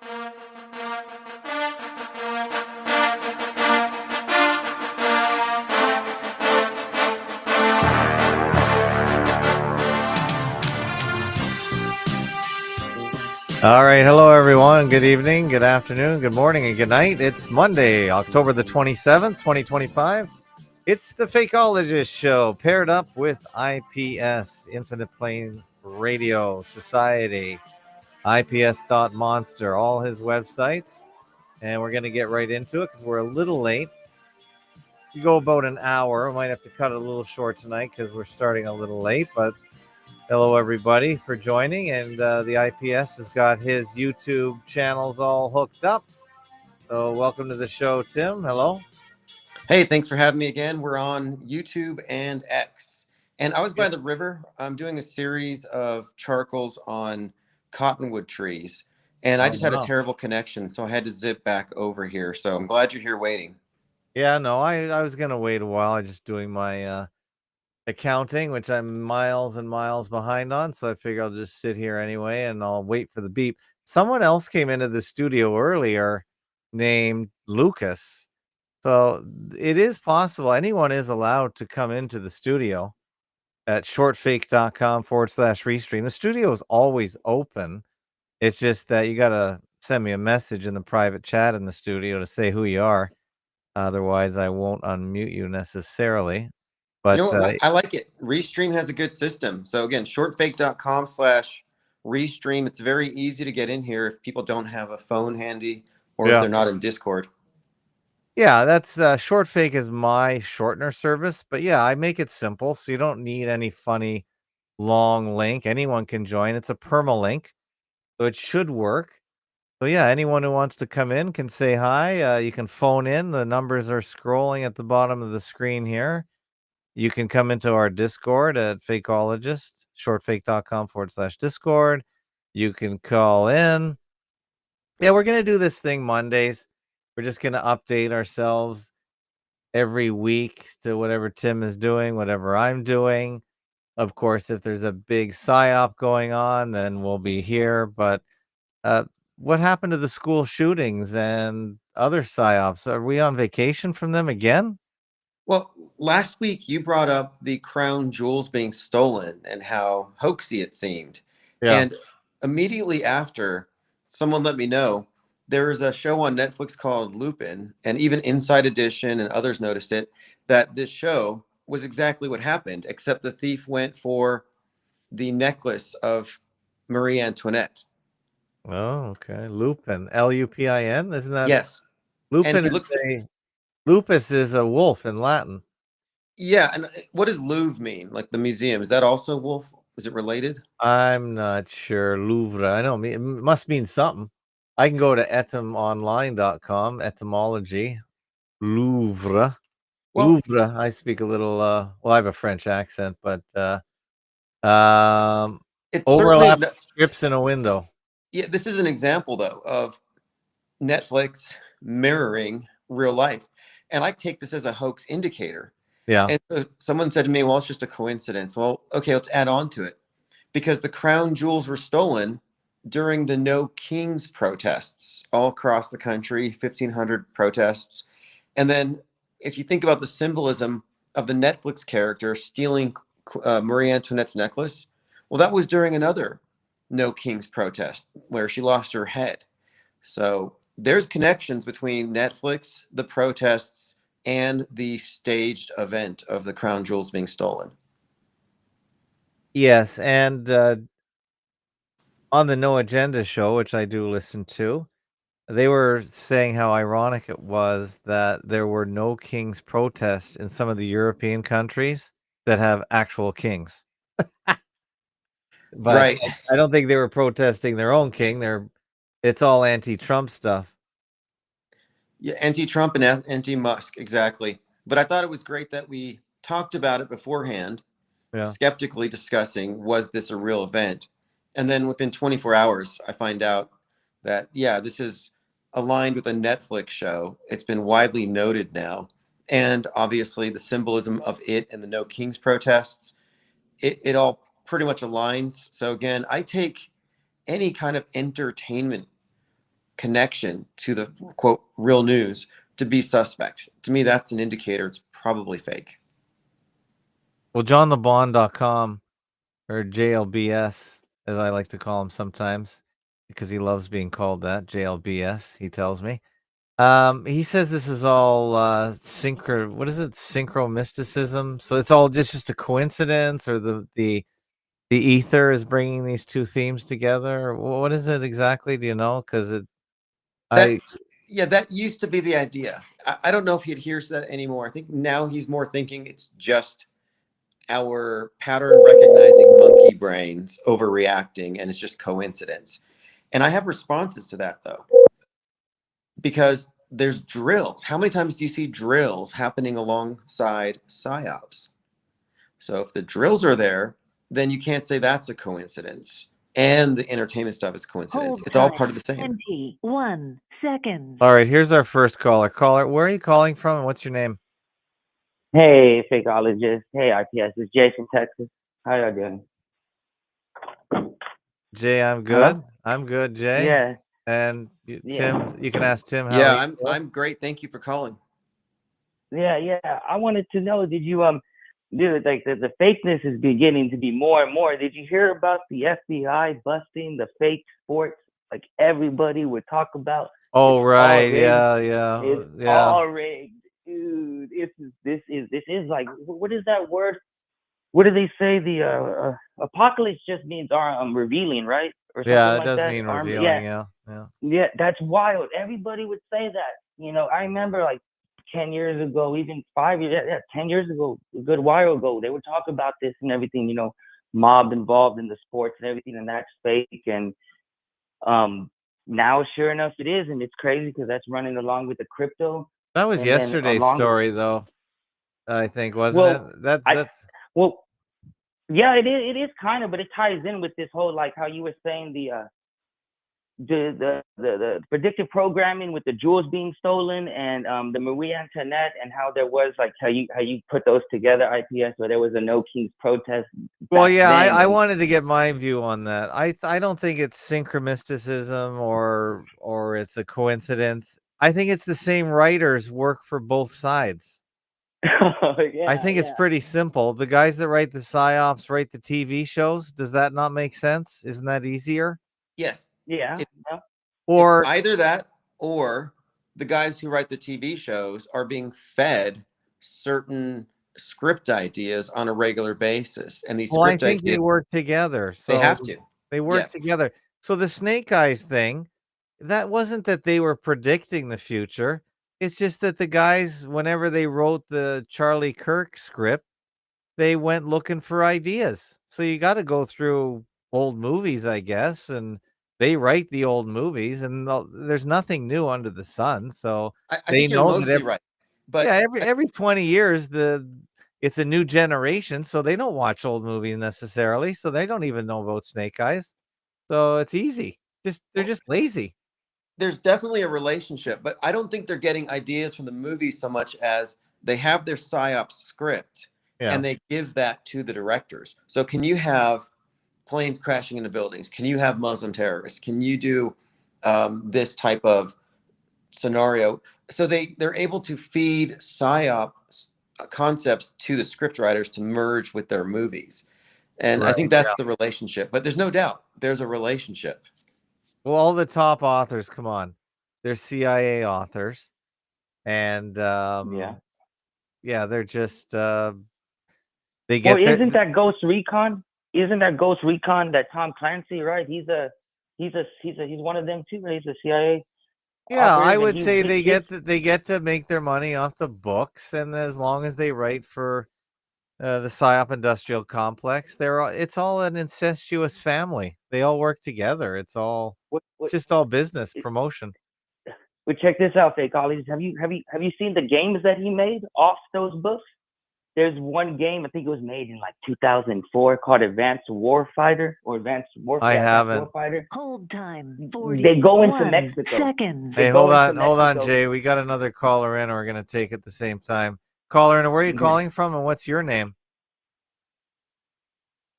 All right. Hello, everyone. Good evening, good afternoon, good morning, and good night. It's Monday, October the 27th, 2025. It's the Fakeologist Show paired up with IPS, Infinite Plane Radio Society, IPS.monster, all his websites. And we're going to get right into it because we're a little late. We go about an hour. We might have to cut it a little short tonight because we're starting a little late, but hello, everybody, for joining. And the IPS has got his YouTube channels all hooked up. So welcome to the show, Tim. Hello. Hey, thanks for having me again. We're on YouTube and X. And I was by the river. I'm doing a series of charcoals on cottonwood trees. And I just had a terrible connection, so I had to zip back over here. So I'm glad you're here waiting. Yeah, no, I was going to wait a while. I'm just doing my accounting, which I'm miles and miles behind on. So I figure I'll just sit here anyway and I'll wait for the beep. Someone else came into the studio earlier named Lucas. So it is possible. Anyone is allowed to come into the studio at shortfake.com/restream. The studio is always open. It's just that you got to send me a message in the private chat in the studio to say who you are. Otherwise, I won't unmute you necessarily. But I like it. Restream has a good system. So again, shortfake.com/restream. It's very easy to get in here if people don't have a phone handy or if they're not in Discord. Yeah, that's ShortFake is my shortener service, but yeah, I make it simple so you don't need any funny long link. Anyone can join. It's a permalink, so it should work. So yeah, anyone who wants to come in can say hi. You can phone in. The numbers are scrolling at the bottom of the screen here. You can come into our Discord at Fakeologist, shortfake.com/Discord. You can call in. Yeah, we're going to do this thing Mondays. We're just going to update ourselves every week to whatever Tim is doing, whatever I'm doing. Of course, if there's a big psyop going on, then we'll be here. But what happened to the school shootings and other psyops? Are we on vacation from them again? Well, last week you brought up the crown jewels being stolen and how hoaxy it seemed. Yeah. And immediately after, someone let me know there's a show on Netflix called Lupin, and even Inside Edition and others noticed it, that this show was exactly what happened, except the thief went for the necklace of Marie Antoinette. Oh, okay. Lupin. Lupin? Isn't that? Yes. Lupin is lupus is a wolf in Latin. Yeah, and what does Louvre mean? Like the museum? Is that also wolf? Is it related? I'm not sure. Louvre. I know it must mean something. I can go to etymonline.com, etymology. Louvre. Well, Louvre. I speak a little well, I have a French accent, but it's overlap strips in a window. Yeah, this is an example though of Netflix mirroring real life. And I take this as a hoax indicator. Yeah. And so someone said to me, well, it's just a coincidence. Well, okay, let's add on to it. Because the crown jewels were stolen during the No Kings protests all across the country, 1,500 protests. And then if you think about the symbolism of the Netflix character stealing Marie Antoinette's necklace, well, that was during another No Kings protest where she lost her head. So there's connections between Netflix, the protests, and the staged event of the crown jewels being stolen. Yes, and on the No Agenda show, which I do listen to, they were saying how ironic it was that there were no kings protests in some of the European countries that have actual kings. But right. I don't think they were protesting their own king. It's all anti-Trump stuff. Yeah, anti-Trump and anti-Musk, exactly. But I thought it was great that we talked about it beforehand, skeptically discussing, was this a real event? And then within 24 hours, I find out that, yeah, this is aligned with a Netflix show. It's been widely noted now. And obviously the symbolism of it and the No Kings protests, it all pretty much aligns. So again, I take any kind of entertainment connection to the quote real news to be suspect. To me, that's an indicator it's probably fake. Well, JohnTheBond.com, or JLBS, as I like to call him sometimes, because he loves being called that, JLBS, he tells me. He says this is all what is it? Synchromysticism. So it's all just a coincidence, or the ether is bringing these two themes together. What is it exactly? Do you know? Because That I yeah, that used to be the idea. I don't know if he adheres to that anymore. I think now he's more thinking it's just our pattern recognizing monkey brains overreacting and it's just coincidence. And I have responses to that though, because there's drills. How many times do you see drills happening alongside psyops? So if the drills are there, then you can't say that's a coincidence. And the entertainment stuff is coincidence. Hold It's all time, part of the same. 21 seconds. All right, here's our first caller. Caller, where are you calling from, and what's your name? Hey, fakeologist. Hey, IPS. It's Jay from Texas. How y'all doing? Jay, I'm Hello? good. I'm good, Jay. Yeah, And yeah, Tim, you can ask Tim how Yeah, he's doing. I'm great. Thank you for calling. yeah. I wanted to know, did you dude, like the fakeness is beginning to be more and more. Did you hear about the FBI busting the fake sports? Like everybody would talk about. Oh, It's all right. rigged. Yeah. It's all rigged, dude. This is like, what is that word? What do they say? The apocalypse just means revealing, right, or something Yeah, it like does that. mean Yeah, revealing. Yeah. yeah, that's wild. Everybody would say that. I remember like 10 years ago, even 5 years, yeah, 10 years ago, a good while ago, they would talk about this and everything, mob involved in the sports and everything, and that's fake. And now, sure enough, it is. And it's crazy because that's running along with the crypto. That was And then yesterday's along with, story, though. I think, wasn't it? well, That's I, that's well, yeah, it is kind of, but it ties in with this whole, like how you were saying, the predictive programming with the jewels being stolen, and the Marie Antoinette, and how there was like how you put those together, IPS, where there was a No Kings protest well, back yeah. then. I And wanted to get my view on that. I don't think it's synchromysticism or it's a coincidence. I think it's the same writers work for both sides. I yeah, think it's yeah, pretty simple. The guys that write the psyops write the TV shows. Does that not make sense? Isn't that easier? Yes. yeah, It, yeah. it's Or either that or the guys who write the TV shows are being fed certain script ideas on a regular basis. And these well, I script think ideas, they work together. they So have to. they work Yes. together. So the Snake Eyes thing, that wasn't that they were predicting the future. It's just that the guys, whenever they wrote the Charlie Kirk script, they went looking for ideas. So you got to go through old movies, I guess, and they write the old movies, and there's nothing new under the sun. So I they think you're know that mostly right. yeah, But every 20 years it's a new generation, so they don't watch old movies necessarily, so they don't even know about Snake Eyes. So it's easy. They're well, just lazy. there's definitely a relationship, but I don't think they're getting ideas from the movies so much as they have their psyop script Yeah. and they give that to the directors. So can you have planes crashing into buildings? Can you have Muslim terrorists? Can you do this type of scenario? So they're able to feed psyop concepts to the script writers to merge with their movies. And I Right. think that's the relationship. But there's no doubt there's a relationship. Well, all the top authors, come on. They're CIA authors. And Yeah. yeah, they're just they Well, get their isn't that Ghost Recon? Isn't that Ghost Recon that Tom Clancy, right? He's one of them too, right? He's a CIA yeah, I operative, and would he say his they get to make their money off the books, and as long as they write for the PSYOP industrial complex, it's all an incestuous family. They all work together. what It's just all business promotion. But check this out, fake colleagues. Have you seen the games that he made off those books? There's one game I think it was made in like 2004 called Advanced Warfighter or I Advanced haven't. Warfighter. Hold time, They go into 41 Mexico. seconds. They Hey, go into hold on, Mexico. Jay. We got another caller in. We're gonna take at the same time. Caller in, where are you calling from, and what's your name?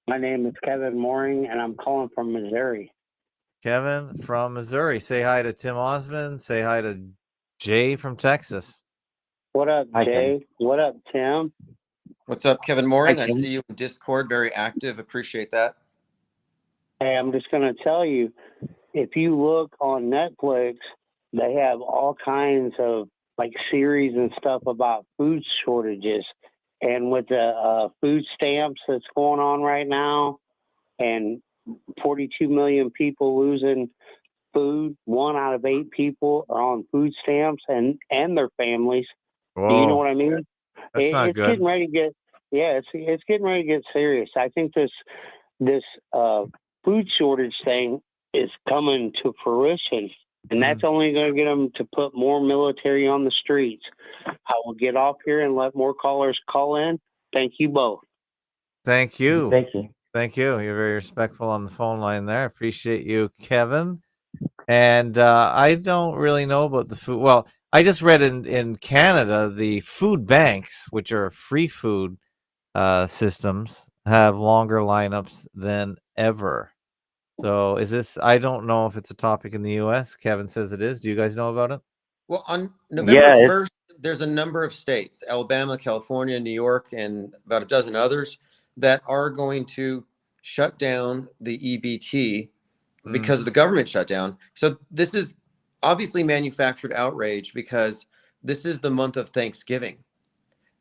My name is Kevin Mooring, and I'm calling from Missouri. Kevin from Missouri. Say hi to Tim Ozman. Say hi to Jay from Texas. What up, Hi, Jay? What up, Tim? What's up, Kevin Hi, Moring? I Tim. see you in Discord, very active. Appreciate that. Hey, I'm just going to tell you, if you look on Netflix, they have all kinds of like series and stuff about food shortages. And with the food stamps that's going on right now, and 42 million people losing food, 1 out of 8 people are on food stamps, and their families. Do you know Whoa, what I mean? that's not It's good. getting ready to get, yeah, it's getting ready to get serious. I think this food shortage thing is coming to fruition, and that's only going to get them to put more military on the streets. I will get off here and let more callers call in. Thank you both. Thank you. Thank you. Thank you. You're very respectful on the phone line there. Appreciate you, Kevin. And I don't really know about the food. Well, I just read in Canada, the food banks, which are free food systems, have longer lineups than ever. So is this, I don't know if it's a topic in the US. Kevin says it is. Do you guys know about it? Well, on November Yeah, 1st, there's a number of states, Alabama, California, New York, and about a dozen others, that are going to shut down the EBT because of the government shutdown. So this is obviously manufactured outrage because this is the month of Thanksgiving.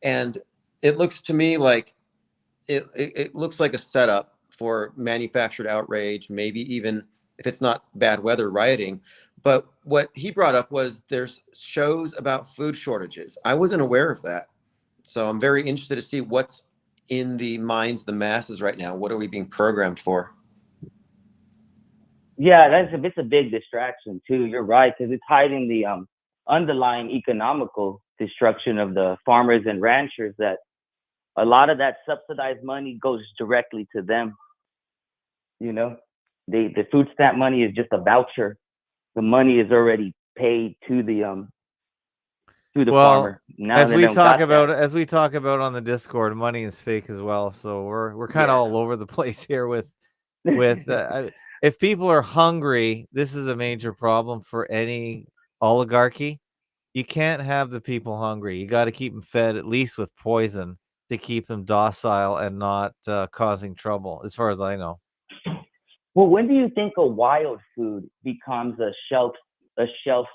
And it looks to me like it looks like a setup for manufactured outrage, maybe even if it's not bad weather, rioting. But what he brought up was there's shows about food shortages. I wasn't aware of that. So I'm very interested to see what's in the minds of the masses right now. What are we being programmed for? yeah, it's a big distraction too. You're right, because it's hiding the underlying economical destruction of the farmers and ranchers. That a lot of that subsidized money goes directly to them. You know, the food stamp money is just a voucher. The money is already paid to the Well, farmer. Now as they we don't talk got about, that. as we talk about on the Discord, money is fake as well. So we're kind of Yeah. all over the place here with if people are hungry, this is a major problem for any oligarchy. You can't have the people hungry. You got to keep them fed at least with poison to keep them docile and not causing trouble, as far as I know. Well, when do you think a wild food becomes a shelf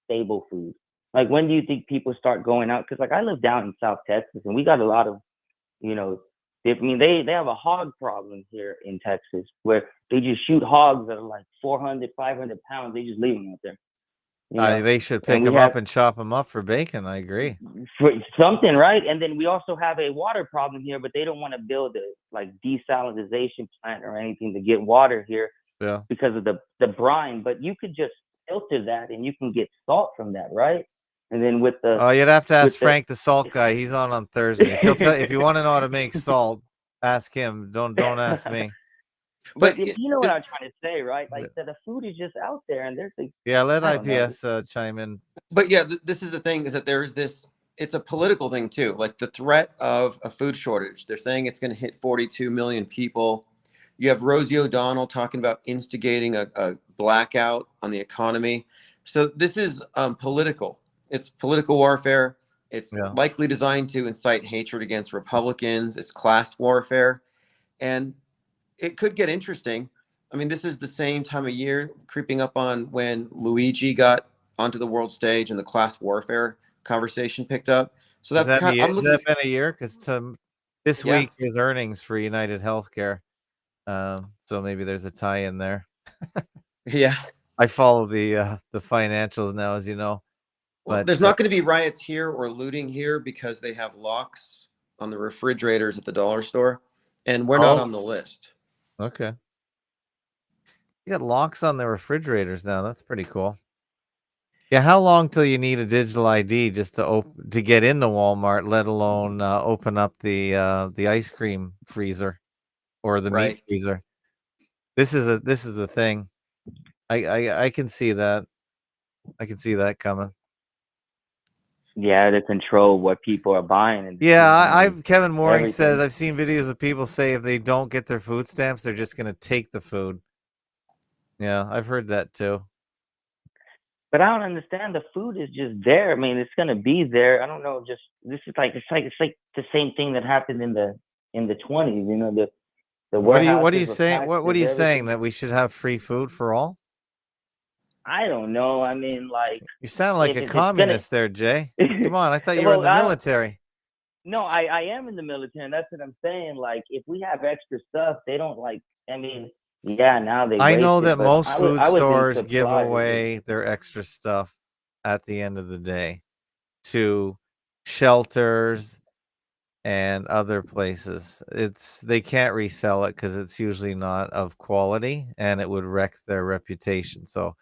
stable food? Like when do you think people start going out? Because like I live down in South Texas, and we got a lot of, you know, they have a hog problem here in Texas where they just shoot hogs that are like 400, 500 pounds. They just leave them out there, you know. They should And pick we them have up and chop them up for bacon. I agree. for something, right? And then we also have a water problem here, but they don't want to build a like desalinization plant or anything to get water here Yeah. because of the brine. But you could just filter that and you can get salt from that, right? And then with the Oh, you'd have to ask with the Frank, the salt guy. He's on Thursdays. He'll tell if you want to know how to make salt. Ask him. Don't ask me. But But you know what I'm trying to say, right? Like that the food is just out there, and there's like Yeah, let I don't know. IPS chime in. But yeah, this is the thing, is that there's this, it's a political thing too. Like the threat of a food shortage. They're saying it's going to hit 42 million people. You have Rosie O'Donnell talking about instigating a blackout on the economy. So this is political. It's political warfare. It's Yeah. likely designed to incite hatred against Republicans. It's class warfare. And it could get interesting. I mean, this is the same time of year creeping up on when Luigi got onto the world stage and the class warfare conversation picked up. So Has that's that, kind of, I'm has looking, that been a year? Because this yeah, week is earnings for United Healthcare. So maybe there's a tie in there. yeah. I follow the financials now, as you know. Well, But there's not going to be riots here or looting here because they have locks on the refrigerators at the dollar store, and we're not on the list. okay. You got locks on the refrigerators now. That's pretty cool. Yeah, how long till you need a digital ID just to get into Walmart, let alone open up the ice cream freezer or the meat Right. freezer? This is the thing. I can see that. I can see that coming. Yeah, to control what people are buying and Yeah, decisions and Kevin Mooring says everything. I've seen videos of people say if they don't get their food stamps, they're just gonna take the food. Yeah, I've heard that too. But I don't understand. The food is just there. I mean, it's gonna be there. I don't know. Just this is like it's like the same thing that happened in the 20s. You know, the What are you warehouses were saying? packed What are with you saying, everything. that we should have free food for all? I don't know. I mean, like You sound like a if it's gonna, communist there, Jay. Come on, I thought you were in well, the military. no, I am in the military, and that's what I'm saying. Like, if we have extra stuff, they don't like. I mean, yeah, now they I waste know it, that but most food I would think stores give supplies. away their extra stuff at the end of the day to shelters and other places. They can't resell it because it's usually not of quality and it would wreck their reputation. So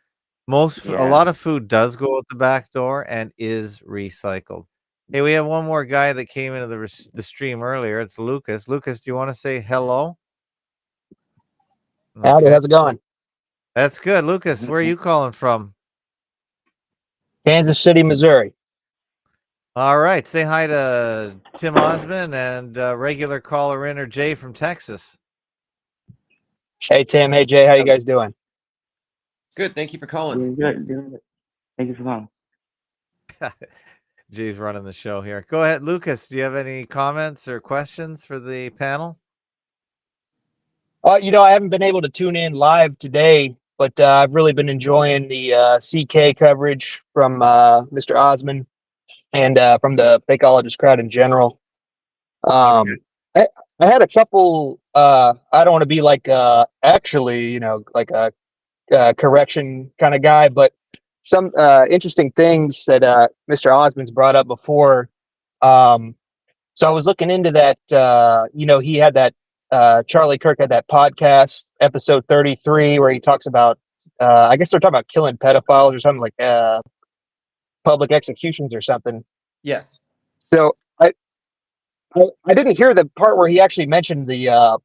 a Yeah. lot of food does go out the back door and is recycled. Hey, we have one more guy that came into the stream earlier. It's Lucas. Lucas, do you want to say hello? Howdy, Okay, how's it going? that's good. Lucas, where are you calling from? Kansas City, Missouri. All right, say hi to Tim Osman and regular caller inner Jay from Texas. Hey Tim, hey Jay, how you guys doing? Good. Thank you for calling. Doing good. Doing good. Thank you for calling. Jay's running the show here. Go ahead, Lucas. Do you have any comments or questions for the panel? I haven't been able to tune in live today, but I've really been enjoying the CK coverage from Mr. Osman and from the fakeologist crowd in general. Okay. I, I had a couple. I don't want to be like actually, like a correction kind of guy, but some interesting things that Mr. Osman's brought up before. Um, So I was looking into that. He had that Charlie Kirk had that podcast, episode 33, where he talks about. I guess they're talking about killing pedophiles or something like public executions or something. Yes. So I didn't hear the part where he actually mentioned the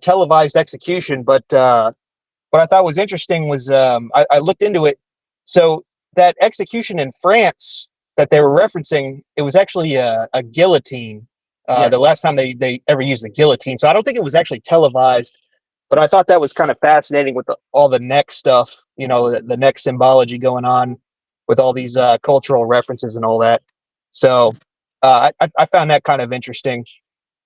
televised execution, but what I thought was interesting was I looked into it. So that execution in France that they were referencing, it was actually a guillotine. The Yes. last time they ever used the guillotine. So I don't think it was actually televised, but I thought that was kind of fascinating with all the neck stuff, the neck symbology going on with all these cultural references and all that. So I found that kind of interesting.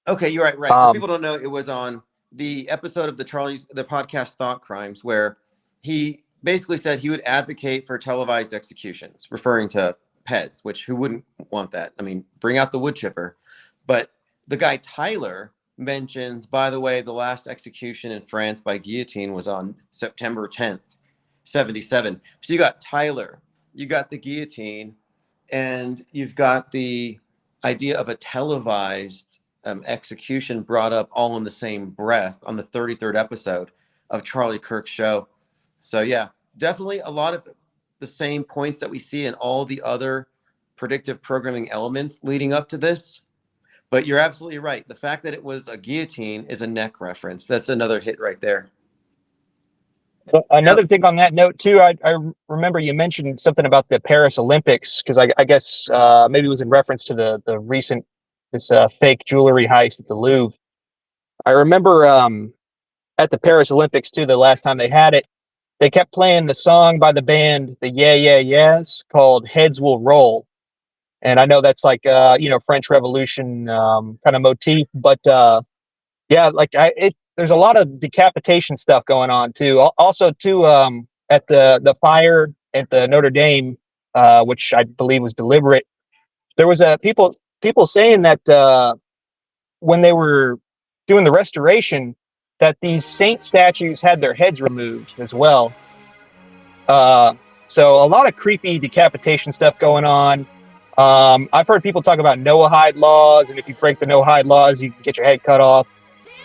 Okay, you're right. Right. For Um, people who don't know, it was on the episode of the podcast Thought Crimes, where he basically said he would advocate for televised executions, referring to PEDs, which who wouldn't want that? I mean, bring out the wood chipper. But the guy Tyler mentions, by the way, the last execution in France by guillotine was on September 10th, 77. So you got Tyler, you got the guillotine, and you've got the idea of a televised execution brought up all in the same breath on the 33rd episode of Charlie Kirk's show. So yeah, definitely a lot of the same points that we see in all the other predictive programming elements leading up to this. But you're absolutely right. The fact that it was a guillotine is a neck reference. That's another hit right there. Another thing on that note too, I remember you mentioned something about the Paris Olympics because I guess maybe it was in reference to the recent this fake jewelry heist at the Louvre. I remember at the Paris Olympics too, the last time they had it, they kept playing the song by the band, the Yeah Yeah Yeahs, called "Heads Will Roll," and I know that's like French Revolution kind of motif, but yeah, like there's a lot of decapitation stuff going on too. Also, too, at the fire at the Notre Dame, which I believe was deliberate. There was people saying that when they were doing the restoration, that these saint statues had their heads removed as well. Uh, so a lot of creepy decapitation stuff going on. I've heard people talk about Noahide laws, and if you break the Noahide laws, you can get your head cut off.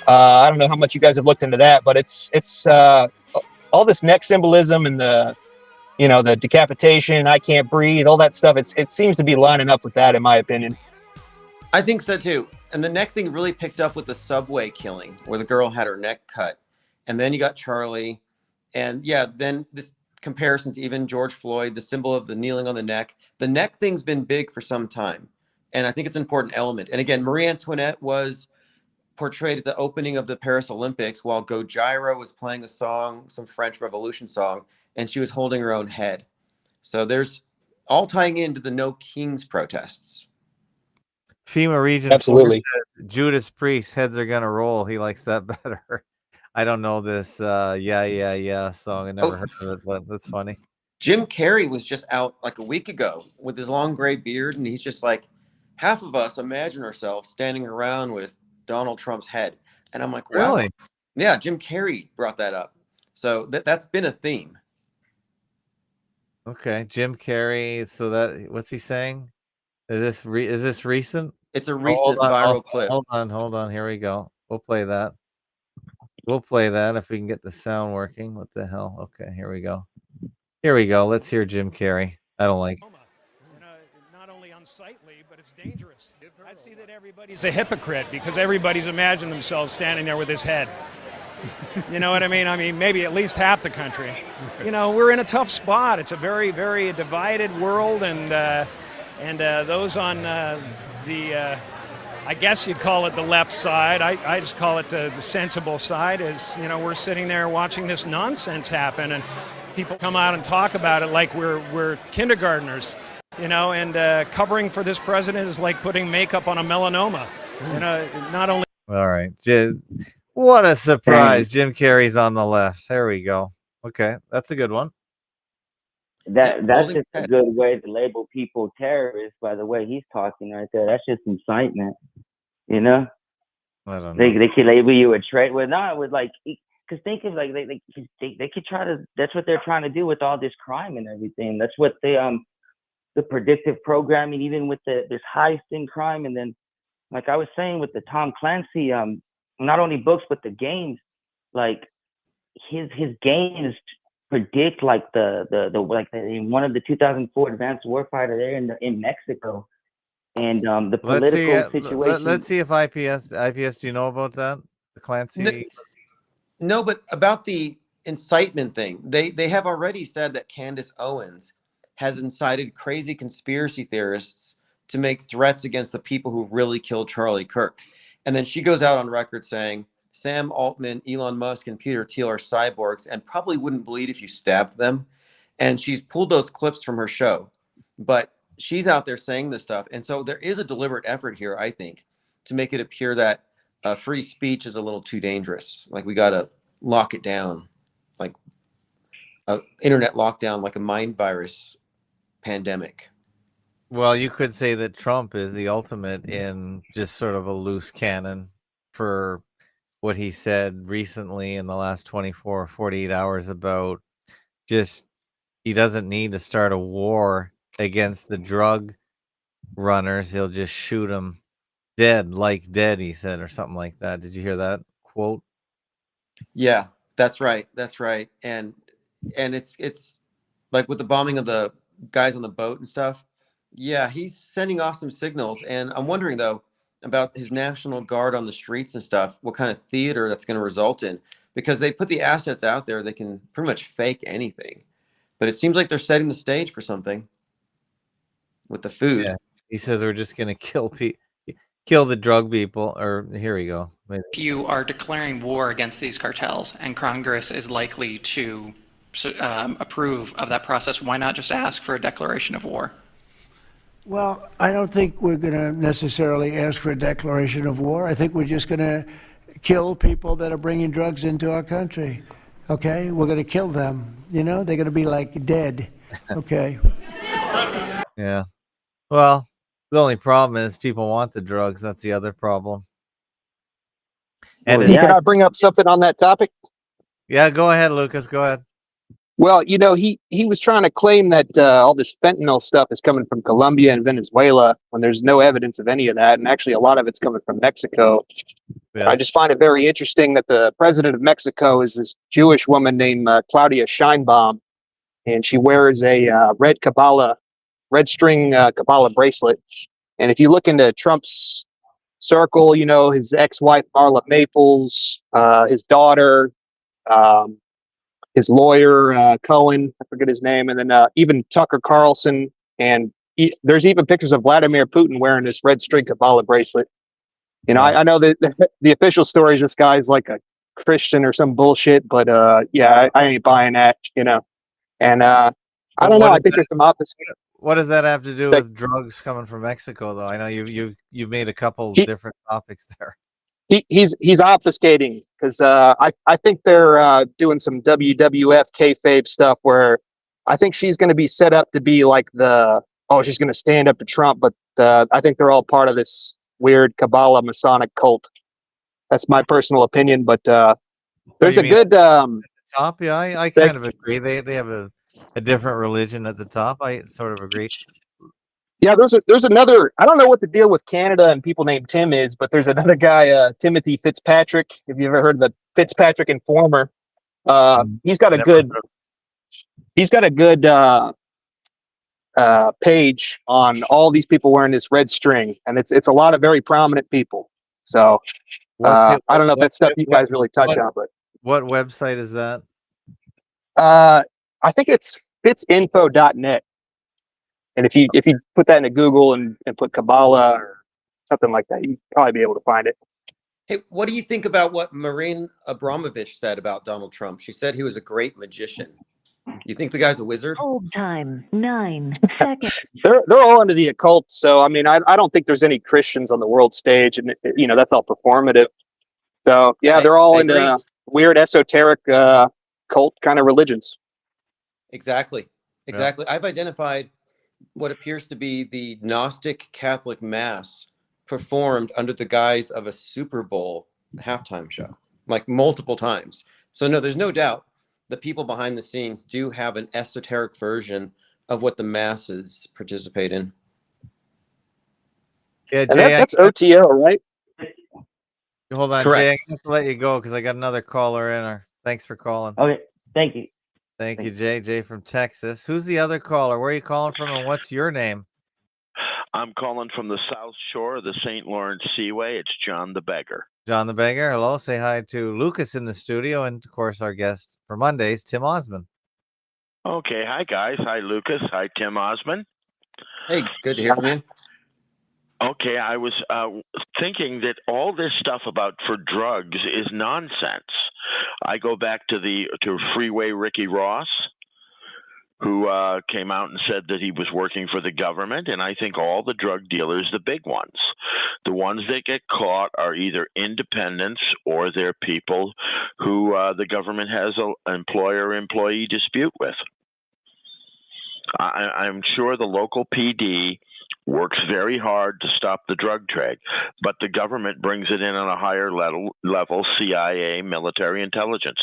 I don't know how much you guys have looked into that, but it's all this neck symbolism and the decapitation, I can't breathe, all that stuff. It seems to be lining up with that, in my opinion. I think so too. And the neck thing really picked up with the subway killing where the girl had her neck cut. And then you got Charlie. And yeah, then this comparison to even George Floyd, the symbol of the kneeling on the neck. The neck thing's been big for some time. And I think it's an important element. And again, Marie Antoinette was portrayed at the opening of the Paris Olympics while Gojira was playing a song, some French Revolution song, and she was holding her own head. So there's all tying into the No Kings protests. FEMA Region 4 Absolutely. says Judas Priest, heads are gonna roll. He likes that better. I don't know this yeah song. I never heard of it, but that's funny. Jim Carrey was just out like a week ago with his long gray beard, and he's just like, half of us imagine ourselves standing around with Donald Trump's head. And I'm like, wow. Really? Yeah, Jim Carrey brought that up. So that's been a theme. Okay, Jim Carrey. So that what's he saying? Is this recent? It's a recent viral clip. Hold on. Here we go. We'll play that. We'll play that if we can get the sound working. What the hell? Okay, here we go. Let's hear Jim Carrey. I don't like. Not only unsightly, but it's dangerous. I see that everybody's a hypocrite because everybody's imagined themselves standing there with his head. You know what I mean? I mean, maybe at least half the country. You know, we're in a tough spot. It's a very, very divided world, and those on I guess you'd call it the left side. I just call it the sensible side. Is, you know, we're sitting there watching this nonsense happen, and people come out and talk about it like we're kindergartners, you know, and covering for this president is like putting makeup on a melanoma. You know, not only. All right, what a surprise! Jim Carrey's on the left. There we go. Okay, that's a good one. That's just a good way to label people terrorists by the way he's talking right there. That's just incitement, you know. I don't know. They could label you a traitor. Well, not with like, because think of like they could try to. That's what they're trying to do with all this crime and everything. That's what the predictive programming, even with this heist in crime, and then like I was saying with the Tom Clancy, not only books but the games, like his games predict like in one of the 2004 Advanced Warfighter there in Mexico, and the political situation. Let's see if IPS. Do you know about that? The Clancy. No, but about the incitement thing, they have already said that Candace Owens has incited crazy conspiracy theorists to make threats against the people who really killed Charlie Kirk, and then she goes out on record saying Sam Altman, Elon Musk, and Peter Thiel are cyborgs and probably wouldn't bleed if you stabbed them. And she's pulled those clips from her show. But she's out there saying this stuff. And so there is a deliberate effort here, I think, to make it appear that free speech is a little too dangerous. Like we got to lock it down, like internet lockdown, like a mind virus pandemic. Well, you could say that Trump is the ultimate in just sort of a loose cannon for what he said recently in the last 24 or 48 hours about just he doesn't need to start a war against the drug runners. He'll just shoot them dead, he said, or something like that. Did you hear that quote? Yeah, that's right. And it's like with the bombing of the guys on the boat and stuff. Yeah, he's sending off some signals. And I'm wondering though, about his National Guard on the streets and stuff, what kind of theater that's going to result in, because they put the assets out there. They can pretty much fake anything, but it seems like they're setting the stage for something with the food. Yeah. He says we're just going to kill the drug people, or here we go. Maybe. If you are declaring war against these cartels and Congress is likely to approve of that process, why not just ask for a declaration of war? Well, I don't think we're going to necessarily ask for a declaration of war. I think we're just going to kill people that are bringing drugs into our country. Okay? We're going to kill them. You know, they're going to be like dead. Okay? Yeah. Well, the only problem is people want the drugs. That's the other problem. And Can I bring up something on that topic? Yeah, go ahead, Lucas. Go ahead. Well, you know, he was trying to claim that all this fentanyl stuff is coming from Colombia and Venezuela when there's no evidence of any of that. And actually, a lot of it's coming from Mexico. Yes. I just find it very interesting that the president of Mexico is this Jewish woman named Claudia Sheinbaum. And she wears a red string Kabbalah bracelet. And if you look into Trump's circle, you know, his ex-wife, Marla Maples, his daughter, his lawyer, Cohen, I forget his name, and then even Tucker Carlson, and there's even pictures of Vladimir Putin wearing this red string Kabbalah bracelet. You know, Yeah. I know that the official story is this guy's like a Christian or some bullshit, but yeah, I ain't buying that. You know, and I don't know. What I is think there's some opposite. what does that have to do Like, with drugs coming from Mexico, though? I know you've made a couple he, different topics there. he's obfuscating because I think they're doing some WWF kayfabe stuff where I think she's going to be set up to be like she's going to stand up to Trump, but I think they're all part of this weird Kabbalah Masonic cult. That's my personal opinion, but Oh, there's you a mean good top? Yeah, I kind of agree. They have a different religion at the top. I sort of agree. yeah. There's another. I don't know what the deal with Canada and people named Tim is, but there's another guy, Timothy Fitzpatrick. Have you ever heard of the Fitzpatrick Informer? He's got a Never good page on all these people wearing this red string, and it's a lot of very prominent people. So I don't know if that's stuff you guys really touch on, but what website is that? I think it's fitzinfo.net. And if you put that into Google and put Kabbalah or something like that, you'd probably be able to find it. Hey, what do you think about what Marine Abramovich said about Donald Trump? She said he was a great magician. You think the guy's a wizard? Hold time 9 seconds. They're all into the occult, so I mean, I don't think there's any Christians on the world stage, and you know that's all performative. So yeah, they're all I into agree. weird esoteric cult kind of religions. Exactly. Exactly. Yeah. I've identified what appears to be the Gnostic Catholic Mass performed under the guise of a Super Bowl halftime show, like multiple times. So no, there's no doubt the people behind the scenes do have an esoteric version of what the masses participate in. Yeah, Jay, that's OTO, right? Hold on, Correct. Jay. I have to let you go because I got another caller in. Thanks for calling. Okay, thank you. Thank you, Jay. Jay from Texas. Who's the other caller? Where are you calling from, and what's your name? I'm calling from the South Shore of the St. Lawrence Seaway. It's John the Beggar. John the Beggar. Hello. Say hi to Lucas in the studio, and of course our guest for Mondays, Tim Ozman. Okay. Hi, guys. Hi, Lucas. Hi, Tim Ozman. Hey, good to hear from you. Okay, I was thinking that all this stuff about for drugs is nonsense. I go back to Freeway Ricky Ross, who came out and said that he was working for the government, and I think all the drug dealers, the big ones, the ones that get caught are either independents or they're people who the government has an employer-employee dispute with. I'm sure the local PD works very hard to stop the drug trade, but the government brings it in on a higher level, CIA, military intelligence.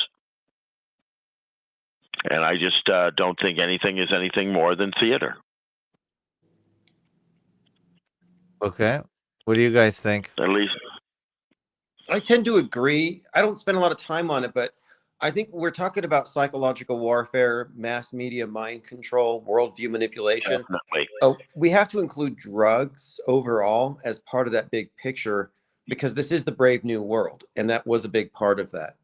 And I just don't think anything is anything more than theater. Okay. What do you guys think? At least I tend to agree. I don't spend a lot of time on it, but I think we're talking about psychological warfare, mass media mind control, worldview manipulation. definitely. Oh, we have to include drugs overall as part of that big picture because this is the brave new world, and that was a big part of that.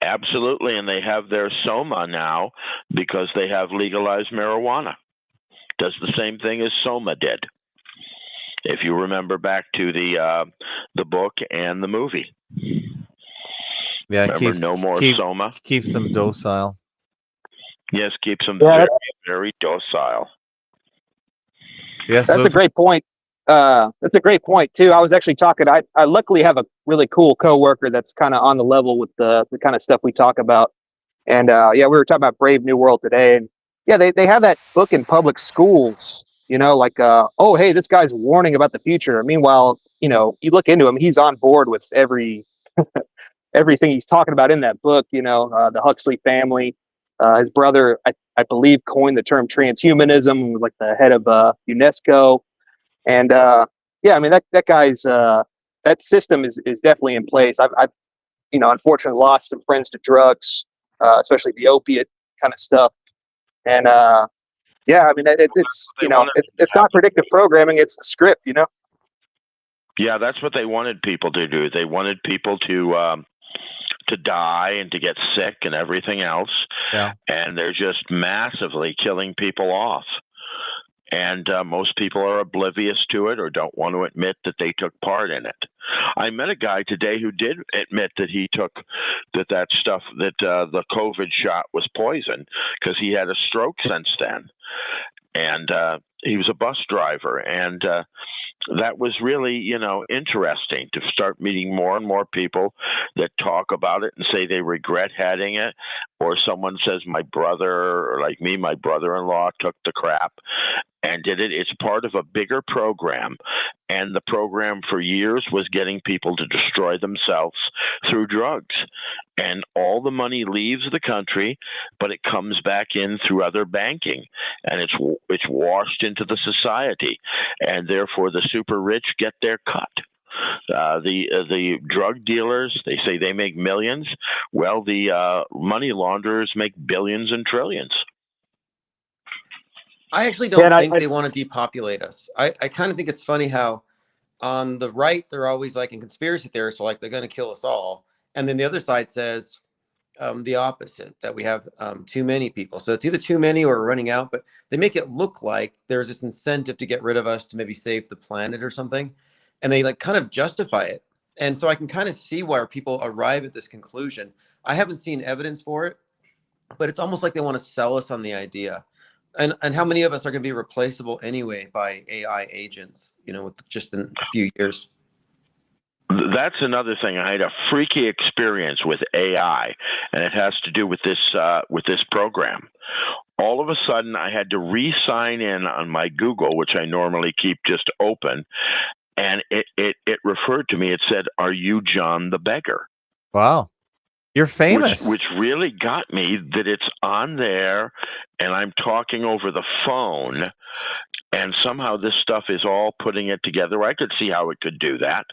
Absolutely, and they have their SOMA now because they have legalized marijuana. Does the same thing as SOMA did. If you remember back to the book and the movie. Yeah, remember, no more SOMA. Keeps them docile. Yes, keeps them very, very docile. Yes, that's Luke? a great point. That's a great point too. I was actually talking. I luckily have a really cool coworker that's kind of on the level with the kind of stuff we talk about. And yeah, we were talking about Brave New World today, and yeah, they have that book in public schools. You know, like oh hey, this guy's warning about the future. Meanwhile, you know, you look into him, he's on board with everything he's talking about in that book. You know, the Huxley family. His brother, I believe, coined the term transhumanism, was like the head of UNESCO. And yeah, I mean that guy's that system is definitely in place. I've you know, unfortunately lost some friends to drugs, especially the opiate kind of stuff. And yeah, I mean it's you know it's not predictive programming; it's the script. You know. Yeah, that's what they wanted people to do. They wanted people to die and to get sick and everything else. Yeah. And they're just massively killing people off. and most people are oblivious to it or don't want to admit that they took part in it. I met a guy today who did admit that he took that stuff, that the COVID shot was poison, because he had a stroke since then, and he was a bus driver, and that was really, interesting to start meeting more and more people that talk about it and say they regret having it, or someone says, my brother, or like me, my brother-in-law took the crap and did it. It's part of a bigger program, and the program for years was getting people to destroy themselves through drugs, and all the money leaves the country, but it comes back in through other banking, and it's washed into the society, and therefore the super rich get their cut. The drug dealers, they say they make millions. Well, the money launderers make billions and trillions. I actually don't think they want to depopulate us. I kind of think it's funny how on the right, they're always like in conspiracy theorists, so like they're going to kill us all. And then the other side says the opposite, that we have too many people. So it's either too many or we're running out, but they make it look like there's this incentive to get rid of us to maybe save the planet or something. And they like kind of justify it. And so I can kind of see where people arrive at this conclusion. I haven't seen evidence for it, but it's almost like they want to sell us on the idea. And how many of us are going to be replaceable anyway by AI agents, with just in a few years? That's another thing. I had a freaky experience with AI, and it has to do with this program. All of a sudden, I had to re-sign in on my Google, which I normally keep just open, and it referred to me. It said, "Are you John the Beggar?" Wow. You're famous. Which really got me, that it's on there, and I'm talking over the phone, and somehow this stuff is all putting it together. I could see how it could do that.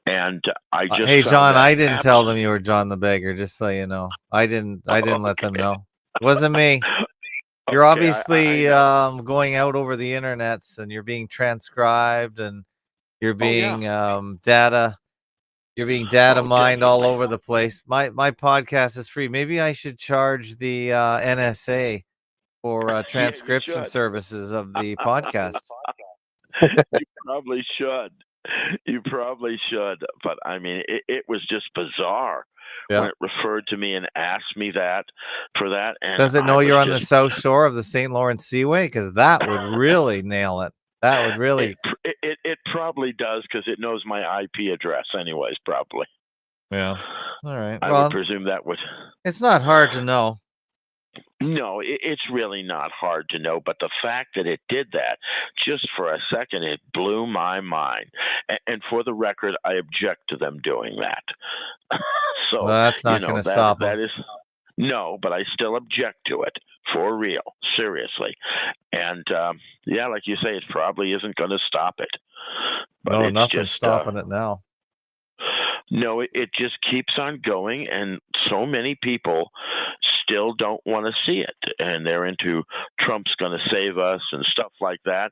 And I just hey, found John, that I didn't tell them you were John the Beggar, just so you know. I didn't let them know. It wasn't me. You're Okay, obviously I going out over the internets, and you're being transcribed, and you're being data. You're being data mined all over the place. My podcast is free. Maybe I should charge the NSA for transcription services of the podcast. You probably should. You probably should. But I mean, it was just bizarre when it referred to me and asked me that for that. And does it know you're on the South Shore of the St. Lawrence Seaway? Because that would really nail it. That would really. It probably does, because it knows my IP address, anyways. Probably. Yeah. All right. I would presume that would. It's not hard to know. No, it's really not hard to know, but the fact that it did that, just for a second, it blew my mind. And for the record, I object to them doing that. So well, that's not going to stop them. That is, no, but I still object to it, for real, seriously. And like you say, it probably isn't going to stop it. But no, nothing's stopping it now. No, it just keeps on going, and so many people still don't want to see it, and they're into Trump's going to save us and stuff like that.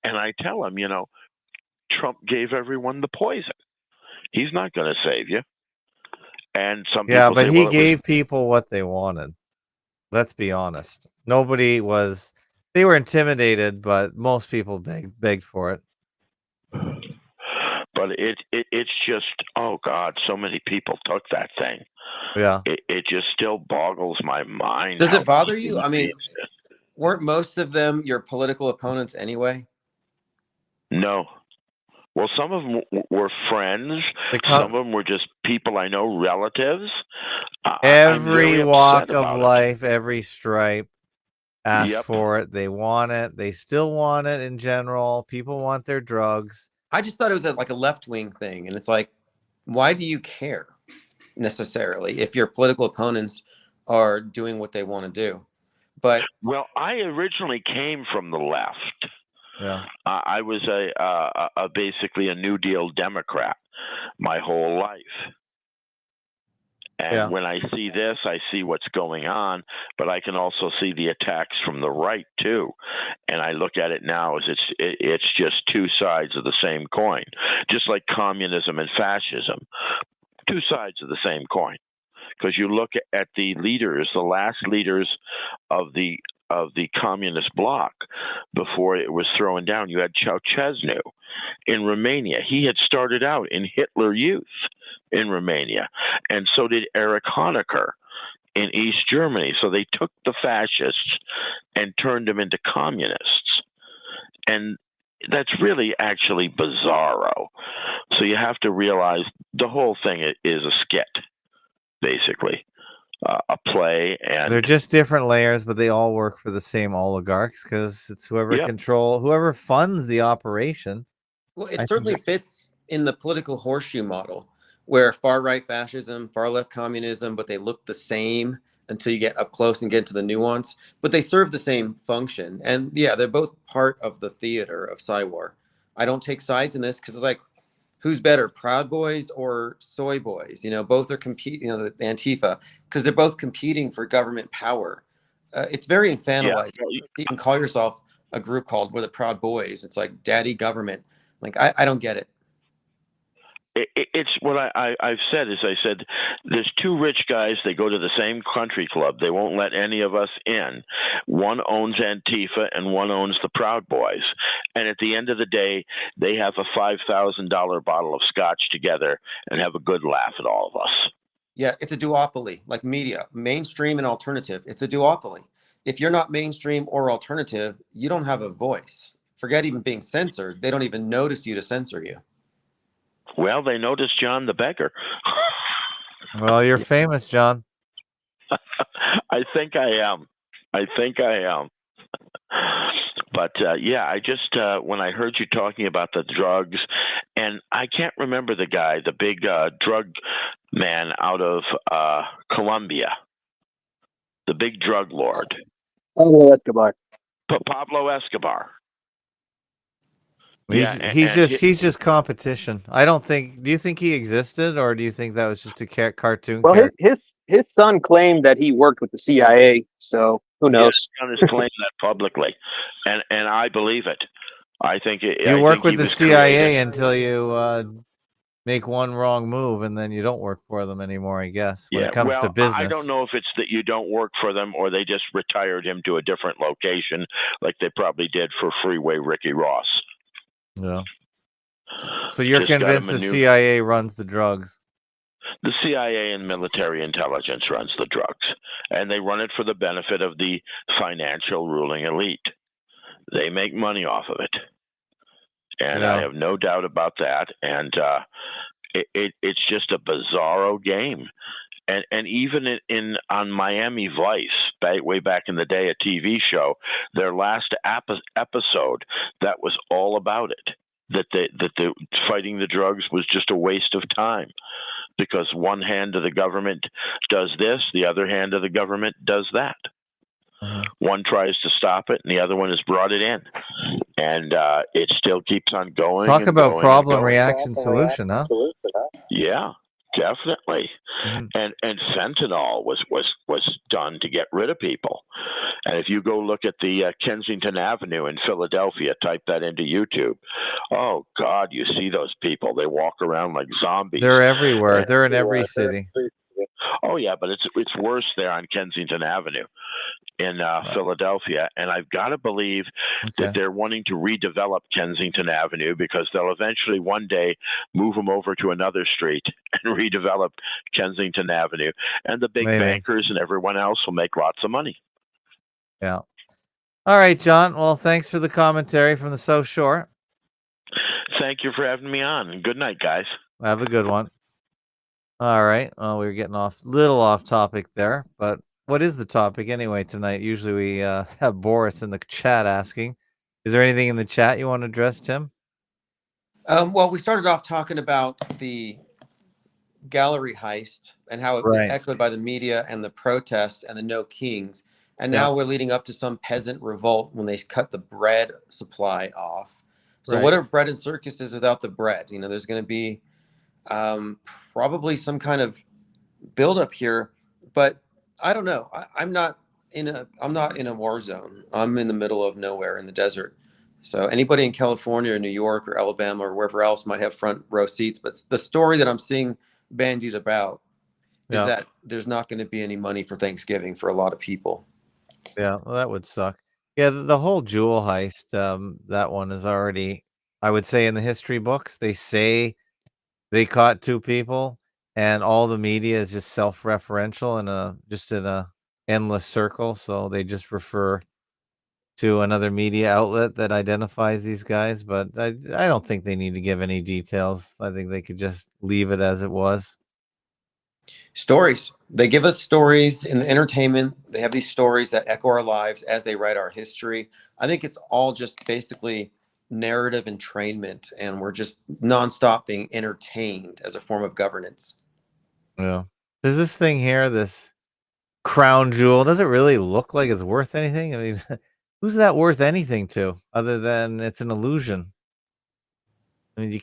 And I tell them, Trump gave everyone the poison. He's not going to save you. And some people but say, he gave people what they wanted. Let's be honest. Nobody was. They were intimidated, but most people begged for it. But it's just, oh God, so many people took that thing. Yeah. It just still boggles my mind. Does it bother you? I mean, weren't most of them your political opponents anyway? No. Well, some of them were friends. Some of them were just people I know, relatives. Every walk of life, every stripe asked for it. They want it. They still want it in general. People want their drugs. I just thought it was like a left-wing thing. And it's like, why do you care necessarily if your political opponents are doing what they want to do? But well, I originally came from the left. Yeah. I was basically a New Deal Democrat my whole life. And when I see this, I see what's going on, but I can also see the attacks from the right too. And I look at it now as it's just two sides of the same coin, just like communism and fascism, two sides of the same coin. Because you look at the leaders, the last leaders of the of the communist bloc before it was thrown down. You had Ceausescu in Romania. He had started out in Hitler Youth in Romania, and so did Erich Honecker in East Germany. So they took the fascists and turned them into communists. And that's really actually bizarro. So you have to realize the whole thing is a skit, basically, a play. And they're just different layers, but they all work for the same oligarchs because it's whoever whoever funds the operation. Well, it certainly fits in the political horseshoe model, where far-right fascism, far-left communism, but they look the same until you get up close and get into the nuance. But they serve the same function. And yeah, they're both part of the theater of Psywar. I don't take sides in this because it's like, who's better, Proud Boys or Soy Boys? You know, both are competing, the Antifa, because they're both competing for government power. It's very infantilized. You can call yourself a group called the Proud Boys. It's like daddy government. Like, I don't get it. It's what I've said is I said, there's two rich guys. They go to the same country club. They won't let any of us in. One owns Antifa and one owns the Proud Boys. And at the end of the day, they have a $5,000 bottle of scotch together and have a good laugh at all of us. Yeah, it's a duopoly, like media, mainstream and alternative. It's a duopoly. If you're not mainstream or alternative, you don't have a voice. Forget even being censored. They don't even notice you to censor you. Well, they noticed John the Beggar. Well, you're famous, John. I think I am. But yeah, I just when I heard you talking about the drugs, and I can't remember the guy, the big drug man out of Colombia, the big drug lord, Pablo Escobar. Pablo Escobar. He's just competition. I don't think. Do you think he existed, or do you think that was just a cartoon? Well, character? his son claimed that he worked with the CIA, so who knows? His son has claimed that publicly, and I believe it. I think you work with the CIA until you make one wrong move, and then you don't work for them anymore. I guess when it comes to business. I don't know if it's that you don't work for them, or they just retired him to a different location, like they probably did for Freeway Ricky Ross. Yeah. So you're convinced the CIA runs the drugs? The CIA and military intelligence runs the drugs, and they run it for the benefit of the financial ruling elite. They make money off of it, and I have no doubt about that. And it's just a bizarro game. And even on Miami Vice, way back in the day, a TV show, their last episode, that was all about it. That the fighting the drugs was just a waste of time, because one hand of the government does this, the other hand of the government does that. One tries to stop it, and the other one has brought it in, and it still keeps on going. Talk about problem, reaction, solution, huh? Yeah. Definitely. And fentanyl was done to get rid of people. And if you go look at the Kensington Avenue in Philadelphia, type that into YouTube. Oh God, you see those people. They walk around like zombies. They're everywhere. They're in every city. Oh yeah, but it's worse there on Kensington Avenue in Philadelphia, and I've got to believe that they're wanting to redevelop Kensington Avenue, because they'll eventually one day move them over to another street and redevelop Kensington Avenue, and the big bankers and everyone else will make lots of money. Yeah. All right, John. Well, thanks for the commentary from the South Shore. Thank you for having me on. Good night, guys. Have a good one. All right. Well, we were getting little off topic there, but what is the topic anyway tonight? Usually we have Boris in the chat asking. Is there anything in the chat you want to address, Tim? Well, we started off talking about the gallery heist and how it was echoed by the media and the protests and the No Kings. And now we're leading up to some peasant revolt when they cut the bread supply off. So what are bread and circuses without the bread? You know, there's going to be probably some kind of buildup here, but I don't know. I'm not in a war zone. I'm in the middle of nowhere in the desert. So anybody in California or New York or Alabama or wherever else might have front row seats. But the story that I'm seeing bandied about is that there's not going to be any money for Thanksgiving for a lot of people. Yeah, well, that would suck. Yeah, the whole jewel heist, that one is already, I would say, in the history books. They say they caught 2 people, and all the media is just self-referential and just in a endless circle. So they just refer to another media outlet that identifies these guys. But I don't think they need to give any details. I think they could just leave it as it was. Stories. They give us stories in entertainment. They have these stories that echo our lives as they write our history. I think it's all just basically narrative entrainment, and we're just nonstop being entertained as a form of governance. Yeah. Does this thing here, this crown jewel, does it really look like it's worth anything? I mean, who's that worth anything to other than it's an illusion? I mean, you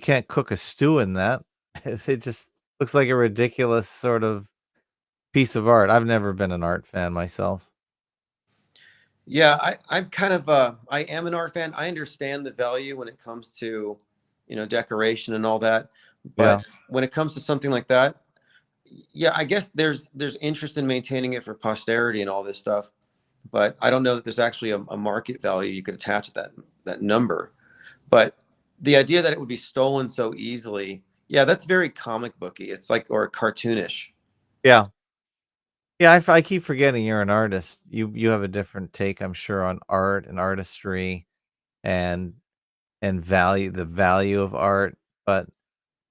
can't cook a stew in that. It just looks like a ridiculous sort of piece of art. I've never been an art fan myself. Yeah, I'm kind of I am an art fan. I understand the value when it comes to, decoration and all that. Yeah. But when it comes to something like that, yeah, I guess there's interest in maintaining it for posterity and all this stuff. But I don't know that there's actually a market value you could attach to that number. But the idea that it would be stolen so easily, yeah, that's very comic booky. It's like, or cartoonish. Yeah. Yeah, I keep forgetting you're an artist. You have a different take, I'm sure, on art and artistry and the value of art, but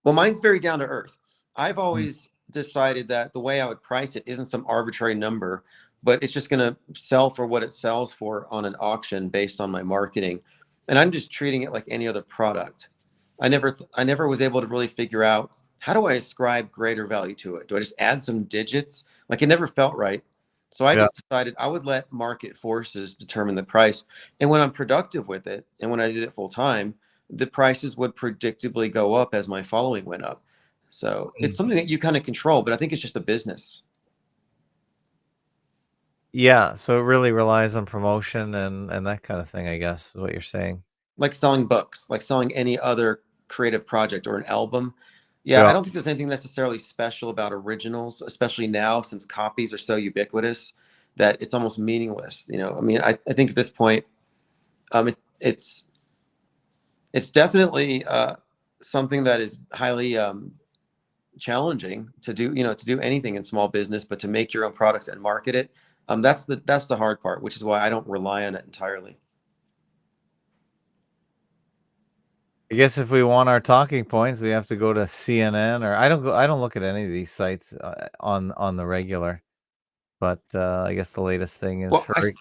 Well, mine's very down to earth. I've Mm. always decided that the way I would price it isn't some arbitrary number, but it's just going to sell for what it sells for on an auction based on my marketing. And I'm just treating it like any other product. I never was able to really figure out, how do I ascribe greater value to it? Do I just add some digits? Like, it never felt right. So I Yeah. just decided I would let market forces determine the price. And when I'm productive with it, and when I did it full time, the prices would predictably go up as my following went up. So it's Mm. something that you kind of control, but I think it's just a business. Yeah, so it really relies on promotion and that kind of thing, I guess, is what you're saying. Like selling books, like selling any other creative project or an album. Yeah, I Yeah. don't think there's anything necessarily special about originals, especially now since copies are so ubiquitous that it's almost meaningless. I mean, I think at this point, it's definitely something that is highly challenging to do, to do anything in small business, but to make your own products and market it, that's the hard part, which is why I don't rely on it entirely. I guess if we want our talking points, we have to go to CNN, or I don't look at any of these sites on the regular, but I guess the latest thing is Well, her.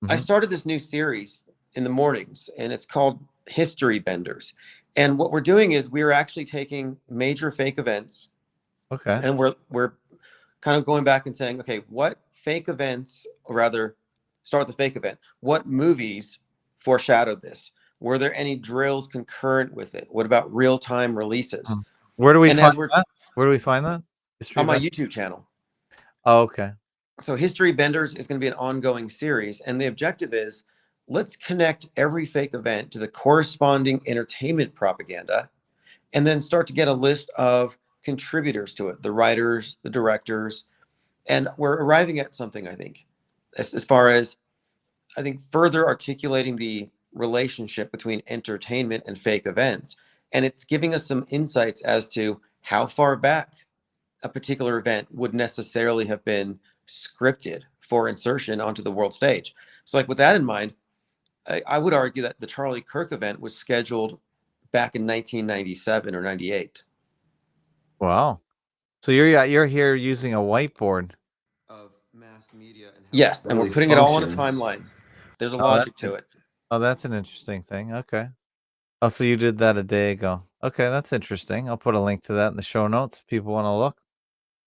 I Mhm. started this new series in the mornings, and it's called History Benders. And what we're doing is we're actually taking major fake events, Okay. and we're kind of going back and saying, okay, what fake events, or rather, start with the fake event. What movies foreshadowed this? Were there any drills concurrent with it? What about real-time releases? Mm. Where do we And find as we're that? Where do we find that? History on my event? YouTube channel. Oh, okay. So History Benders is going to be an ongoing series, and the objective is, let's connect every fake event to the corresponding entertainment propaganda, and then start to get a list of contributors to it, the writers, the directors, and we're arriving at something, I think, as far as, I think, further articulating the relationship between entertainment and fake events. And it's giving us some insights as to how far back a particular event would necessarily have been scripted for insertion onto the world stage. So, like, with that in mind, I would argue that the Charlie Kirk event was scheduled back in 1997 or 98. Wow. So you're here using a whiteboard. Of mass media and how Yes, it and we're really putting it all on a functions. timeline. There's a Oh, logic to it. that's an interesting thing. Okay. Oh, so you did that a day ago. Okay, that's interesting. I'll put a link to that in the show notes if people want to look.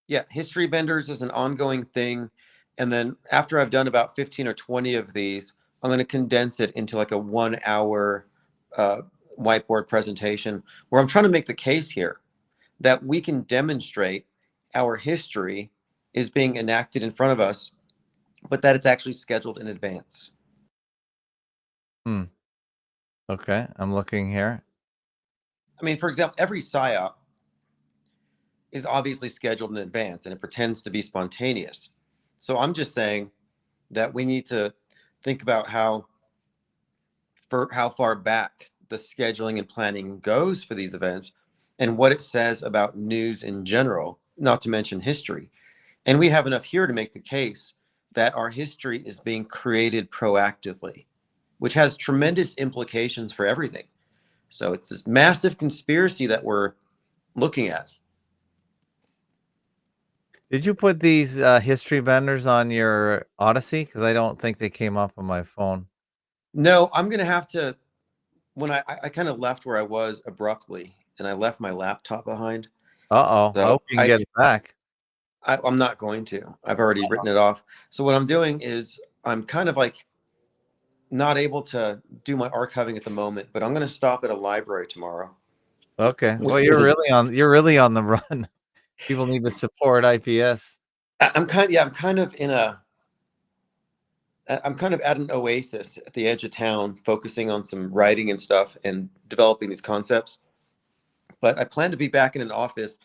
Yeah, History Benders is an ongoing thing. And then after I've done about 15 or 20 of these, I'm going to condense it into like a 1 hour uh, whiteboard presentation where I'm trying to make the case here that we can demonstrate our history is being enacted in front of us, but that it's actually scheduled in advance. Hmm. Okay, I'm looking here. I mean, for example, every PSYOP is obviously scheduled in advance and it pretends to be spontaneous. So I'm just saying, that we need to think about how far back the scheduling and planning goes for these events and what it says about news in general, not to mention history. And we have enough here to make the case that our history is being created proactively, which has tremendous implications for everything. So it's this massive conspiracy that we're looking at. Did you put these history benders on your Odyssey? Because I don't think they came up on my phone. No, I'm going to have to, when I kind of left where I was abruptly and I left my laptop behind. Uh-oh. I So hope you can get it back. I'm not going to. I've already written it off. So what I'm doing is I'm kind of like not able to do my archiving at the moment, but I'm going to stop at a library tomorrow. Okay. Well, you're really on the run. People need to support IPS. I'm kind of at an oasis at the edge of town, focusing on some writing and stuff and developing these concepts. But I plan to be back in an office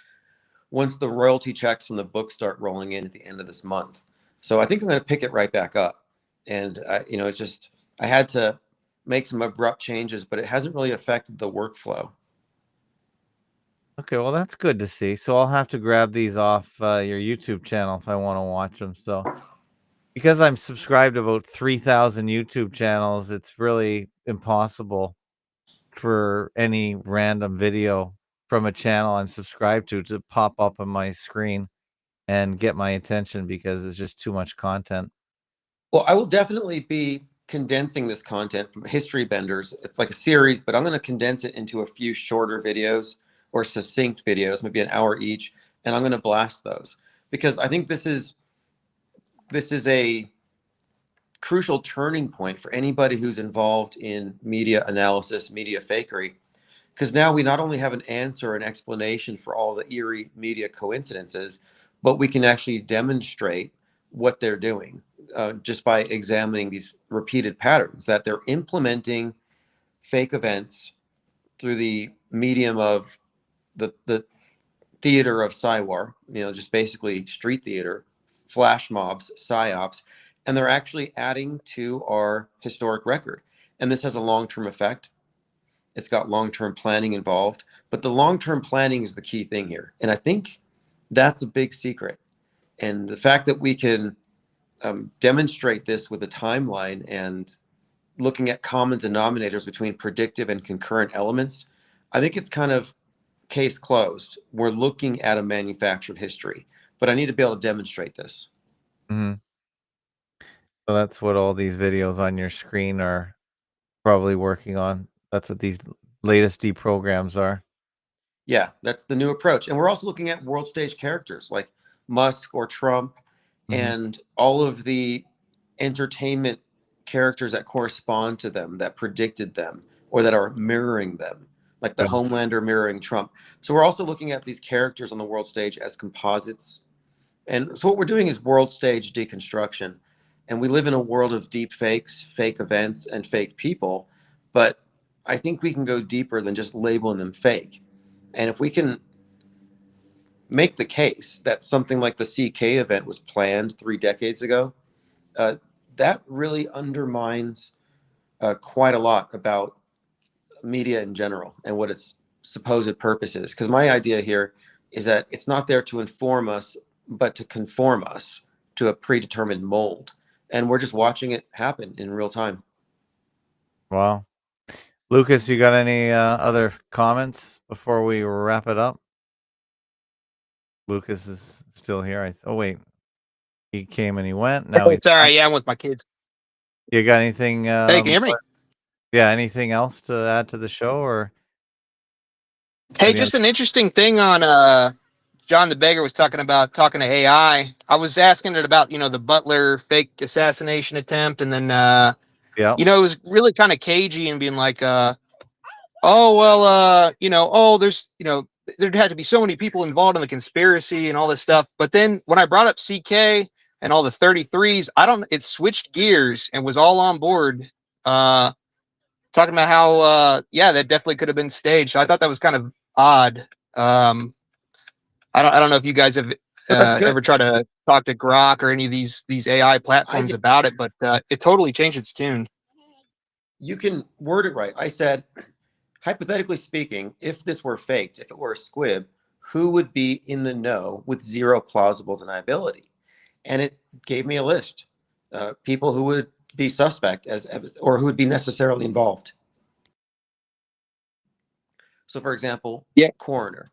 once the royalty checks from the book start rolling in at the end of this month. So I think I'm going to pick it right back up. And it's just I had to make some abrupt changes, but it hasn't really affected the workflow. Okay, well, that's good to see. So I'll have to grab these off your YouTube channel if I want to watch them. So because I'm subscribed to about 3,000 YouTube channels, it's really impossible for any random video from a channel I'm subscribed to pop up on my screen and get my attention because it's just too much content. Well, I will definitely be condensing this content from History Benders. It's like a series, but I'm going to condense it into a few shorter videos or succinct videos, maybe an hour each, and I'm going to blast those because I think this is a crucial turning point for anybody who's involved in media analysis, media fakery, because now we not only have an answer, an explanation for all the eerie media coincidences, but we can actually demonstrate what they're doing just by examining these repeated patterns that they're implementing fake events through the medium of the theater of Psywar, just basically street theater, flash mobs, psyops, and they're actually adding to our historic record. And this has a long-term effect. It's got long-term planning involved, but the long-term planning is the key thing here. And I think that's a big secret. And the fact that we can demonstrate this with a timeline and looking at common denominators between predictive and concurrent elements, I think it's kind of case closed. We're looking at a manufactured history, but I need to be able to demonstrate this. Mm-hmm. So that's what all these videos on your screen are probably working on. That's what these latest deprograms are. Yeah, that's the new approach. And we're also looking at world stage characters like Musk or Trump and all of the entertainment characters that correspond to them, that predicted them, or that are mirroring them, like the Yeah. Homelander mirroring Trump. So we're also looking at these characters on the world stage as composites. And so what we're doing is world stage deconstruction. And we live in a world of deep fakes, fake events, and fake people. But I think we can go deeper than just labeling them fake. And if we can make the case that something like the CK event was planned 3 decades ago, that really undermines quite a lot about media in general and what its supposed purpose is. Because my idea here is that it's not there to inform us, but to conform us to a predetermined mold. And we're just watching it happen in real time. Wow. Lucas, you got any other comments before we wrap it up? Lucas is still here. Oh, wait. He came and he went. Now he's Sorry, back. yeah, I'm with my kids. You got anything? Hey, can you hear me? Yeah, anything else to add to the show? Or Hey, just an interesting thing on John the Beggar was talking to AI. I was asking it about, the Butler fake assassination attempt, and then yeah, it was really kind of cagey and being like, there's, there'd had to be so many people involved in the conspiracy and all this stuff. But then when I brought up CK and all the 33s, it switched gears and was all on board, talking about how, that definitely could have been staged. So I thought that was kind of odd. I don't know if you guys have That's good. ever try to talk to Grok or any of these AI platforms did. about it, but it totally changed its tune. You can word it right. I said, hypothetically speaking, if this were faked, if it were a squib, who would be in the know with zero plausible deniability? And it gave me a list. People who would be suspect or who would be necessarily involved. So, for example, Yeah. coroner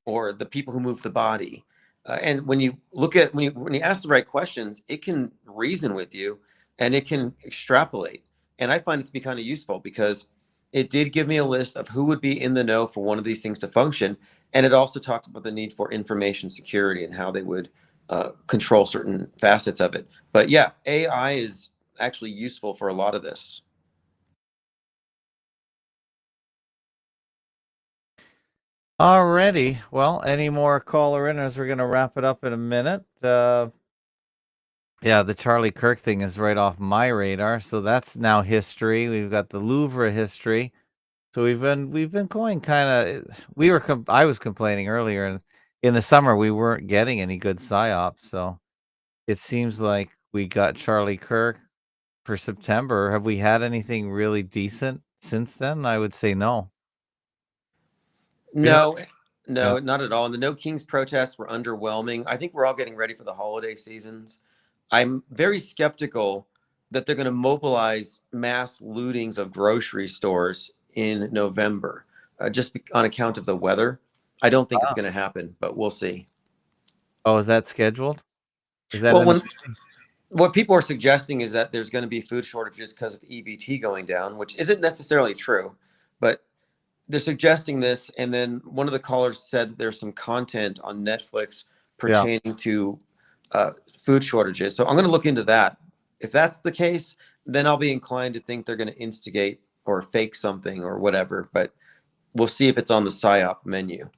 or the people who move the body. And when you look at when you ask the right questions, it can reason with you and it can extrapolate. And I find it to be kind of useful because it did give me a list of who would be in the know for one of these things to function. And it also talked about the need for information security and how they would control certain facets of it. But yeah, AI is actually useful for a lot of this. Alrighty. Well, any more caller in, as we're going to wrap it up in a minute. Yeah, the Charlie Kirk thing is right off my radar, so that's now history. We've got the Louvre history. So we've been going kind of. I was complaining earlier, and in the summer we weren't getting any good psyops. So it seems like we got Charlie Kirk for September. Have we had anything really decent since then? I would say no. No, Yeah. not at all. And the No Kings protests were underwhelming. I think we're all getting ready for the holiday seasons. I'm very skeptical that they're going to mobilize mass lootings of grocery stores in November, on account of the weather. I don't think it's going to happen, but we'll see. Oh, is that scheduled? Is that Well, what people are suggesting is that there's going to be food shortages because of EBT going down, which isn't necessarily true, but they're suggesting this. And then one of the callers said there's some content on Netflix pertaining to food shortages. So I'm going to look into that. If that's the case, then I'll be inclined to think they're going to instigate or fake something or whatever. But we'll see if it's on the PSYOP menu.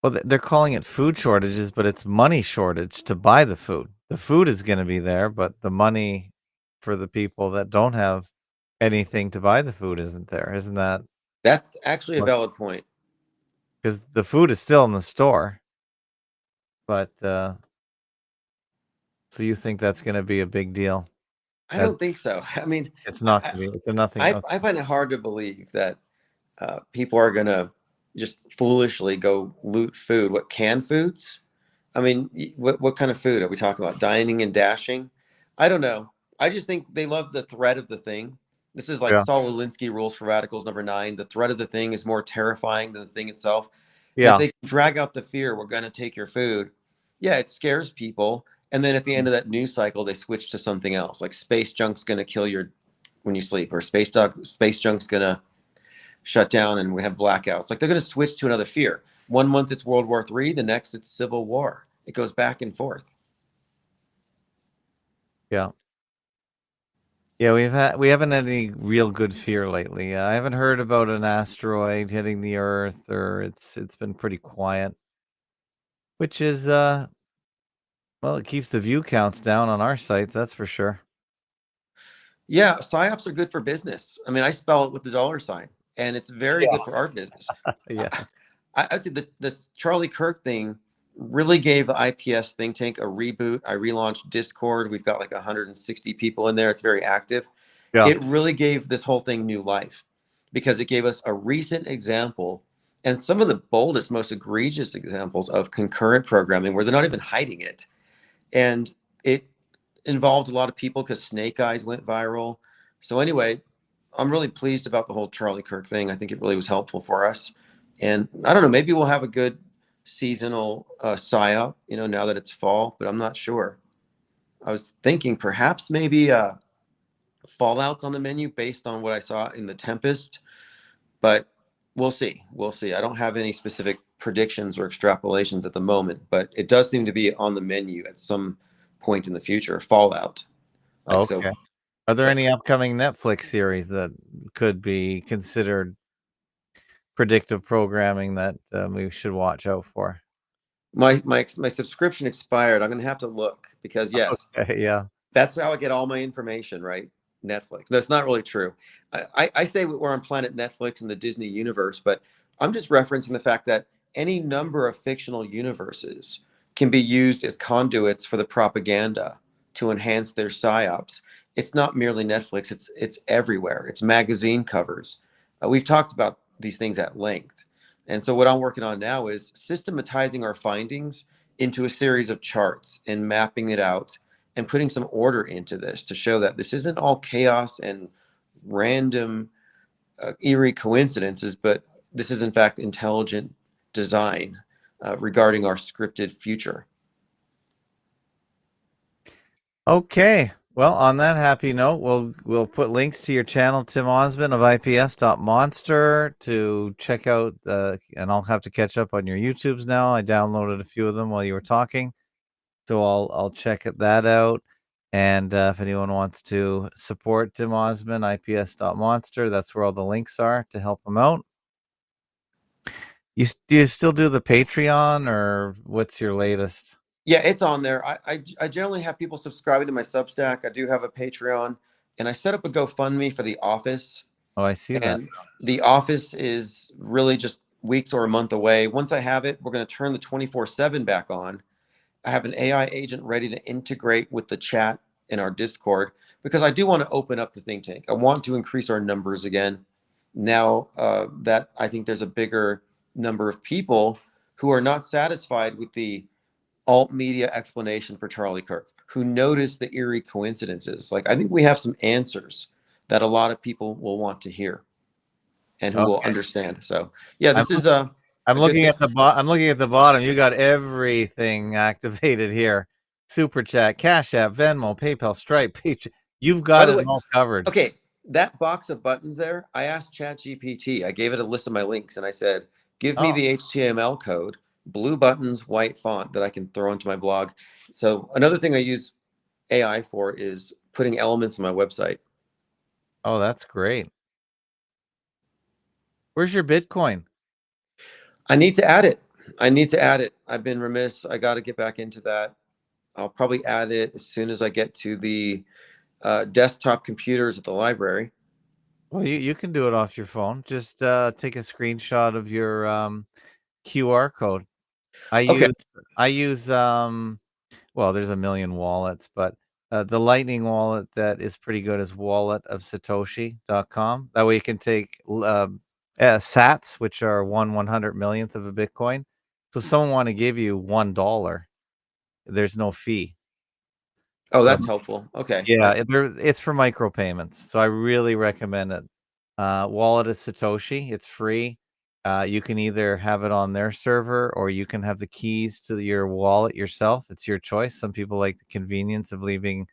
Well, they're calling it food shortages, but it's money shortage to buy the food. The food is going to be there, but the money for the people that don't have anything to buy the food isn't there. Isn't that? That's actually a valid point. Because the food is still in the store. But so you think that's going to be a big deal? I don't think so. I mean, it's not going to be. It's a nothing. I find it hard to believe that people are going to just foolishly go loot food. What, canned foods? I mean, what kind of food are we talking about? Dining and dashing? I don't know. I just think they love the threat of the thing. This is like Saul Alinsky Rules for Radicals #9. The threat of the thing is more terrifying than the thing itself. And if they drag out the fear, we're going to take your food. Yeah, it scares people. And then at the end of that news cycle, they switch to something else, like space junk's going to kill you when you sleep, or space junk's going to shut down and we have blackouts. Like, they're going to switch to another fear. 1 month it's World War III, the next it's Civil War. It goes back and forth. Yeah. Yeah, we haven't had any real good fear lately. I haven't heard about an asteroid hitting the Earth, or it's been pretty quiet, which is well, it keeps the view counts down on our sites, that's for sure. Yeah, PSYOPs are good for business. I mean, I spell it with the $, and it's very good for our business. Yeah. I'd say this Charlie Kirk thing really gave the IPS think tank a reboot. I relaunched Discord. We've got like 160 people in there. It's very active. Yeah. It really gave this whole thing new life because it gave us a recent example and some of the boldest, most egregious examples of concurrent programming where they're not even hiding it. And it involved a lot of people because Snake Eyes went viral. So anyway, I'm really pleased about the whole Charlie Kirk thing. I think it really was helpful for us. And I don't know, maybe we'll have a good seasonal PSYOP, now that it's fall, but I'm not sure. I was thinking perhaps maybe Fallout's on the menu based on what I saw in The Tempest, but we'll see. We'll see. I don't have any specific predictions or extrapolations at the moment, but it does seem to be on the menu at some point in the future. Fallout. Okay. So, are there any upcoming Netflix series that could be considered predictive programming that we should watch out for? My subscription expired. I'm going to have to look because yes, yeah, that's how I get all my information, right? Netflix. That's not really true. I say we're on Planet Netflix in the Disney universe, but I'm just referencing the fact that any number of fictional universes can be used as conduits for the propaganda to enhance their psyops. It's not merely Netflix, it's everywhere. It's magazine covers. We've talked about these things at length. And so what I'm working on now is systematizing our findings into a series of charts and mapping it out and putting some order into this to show that this isn't all chaos and random eerie coincidences, but this is in fact intelligent design regarding our scripted future. Okay. Well, on that happy note, we'll put links to your channel, Tim Ozman of IPS.monster, to check out. And I'll have to catch up on your YouTubes now. I downloaded a few of them while you were talking, so I'll check that out. And if anyone wants to support Tim Ozman, IPS.monster, that's where all the links are to help him out. Do you still do the Patreon, or what's your latest? Yeah, it's on there. I generally have people subscribing to my Substack. I do have a Patreon, and I set up a GoFundMe for The Office. Oh, I see that. And The Office is really just weeks or a month away. Once I have it, we're going to turn the 24/7 back on. I have an AI agent ready to integrate with the chat in our Discord, because I do want to open up the think tank. I want to increase our numbers again. Now that I think there's a bigger number of people who are not satisfied with the alt media explanation for Charlie Kirk, who notice the eerie coincidences. Like, I think we have some answers that a lot of people will want to hear and who will understand. So yeah, this is I'm looking at the I'm looking at the bottom. You got everything activated here. Super Chat, Cash App, Venmo, PayPal, Stripe, Patreon. You've got it all covered. Okay, that box of buttons there, I asked ChatGPT. I gave it a list of my links, and I said, give me the HTML code, blue buttons, white font that I can throw into my blog. So another thing I use AI for is putting elements on my website. Oh, that's great. Where's your Bitcoin? I need to add it. I've been remiss. I got to get back into that. I'll probably add it as soon as I get to the desktop computers at the library. Well, you can do it off your phone. Just take a screenshot of your QR code. I use well, there's a million wallets, but the Lightning wallet that is pretty good is walletofsatoshi.com. That way you can take sats, which are 1/100 millionth of a Bitcoin. So if someone want to give you $1, there's no fee. Oh, that's helpful. Okay. Yeah, it's for micropayments. So I really recommend it. Wallet is Satoshi. It's free. You can either have it on their server, or you can have the keys to your wallet yourself. It's your choice. Some people like the convenience of leaving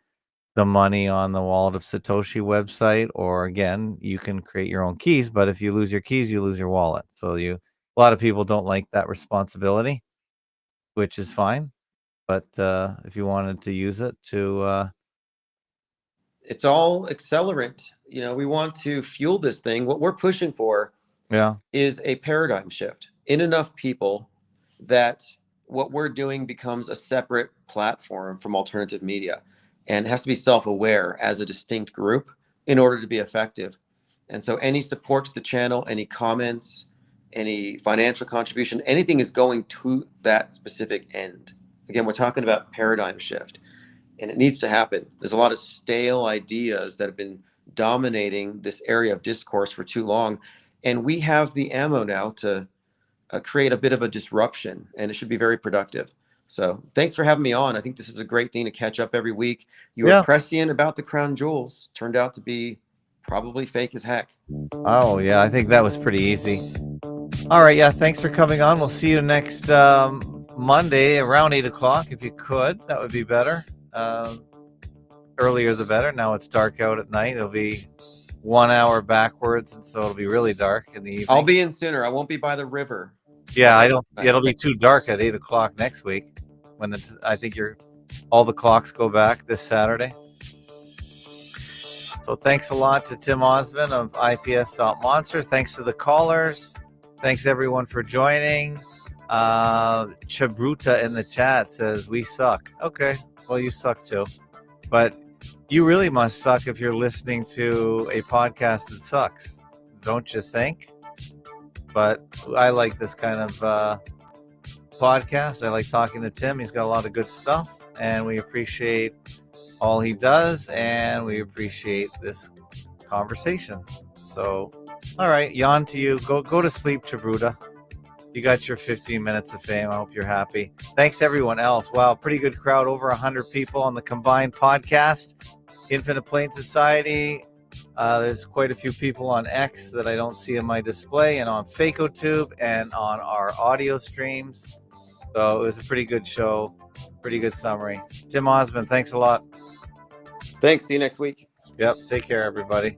the money on the Wallet of Satoshi website, or again, you can create your own keys. But if you lose your keys, you lose your wallet. So a lot of people don't like that responsibility, which is fine. But if you wanted to use it to it's all accelerant. We want to fuel this thing. What we're pushing for is a paradigm shift in enough people that what we're doing becomes a separate platform from alternative media, and it has to be self-aware as a distinct group in order to be effective. And so any support to the channel, any comments, any financial contribution, anything is going to that specific end. Again, we're talking about paradigm shift, and it needs to happen. There's a lot of stale ideas that have been dominating this area of discourse for too long, and we have the ammo now to create a bit of a disruption, and it should be very productive. So thanks for having me on. I think this is a great thing to catch up every week. You were prescient about the crown jewels. Turned out to be probably fake as heck. Oh, yeah, I think that was pretty easy. All right, yeah, thanks for coming on. We'll see you next Monday around 8 o'clock. If you could, that would be better. Earlier the better. Now it's dark out at night. It'll be 1 hour backwards, and so it'll be really dark in the evening. I'll be in sooner. I won't be by the river. Yeah, it'll be too dark at 8 o'clock next week, when I think all the clocks go back this Saturday. So thanks a lot to Tim Ozman of IPS.monster. Thanks to the callers. Thanks everyone for joining. Chabruta in the chat says, we suck. Okay, well, you suck too. But you really must suck if you're listening to a podcast that sucks, don't you think? but I like this kind of podcast. I like talking to Tim. He's got a lot of good stuff, and we appreciate all he does, and we appreciate this conversation. So, all right, Jan, to you. Go to sleep, Chabruta. You got your 15 minutes of fame. I hope you're happy. Thanks to everyone else. Wow, pretty good crowd. Over 100 people on the combined podcast. Infinite Plane Society. There's quite a few people on X that I don't see in my display, and on FAK1151 and on our audio streams. So it was a pretty good show. Pretty good summary. Tim Ozman, thanks a lot. Thanks. See you next week. Yep. Take care, everybody.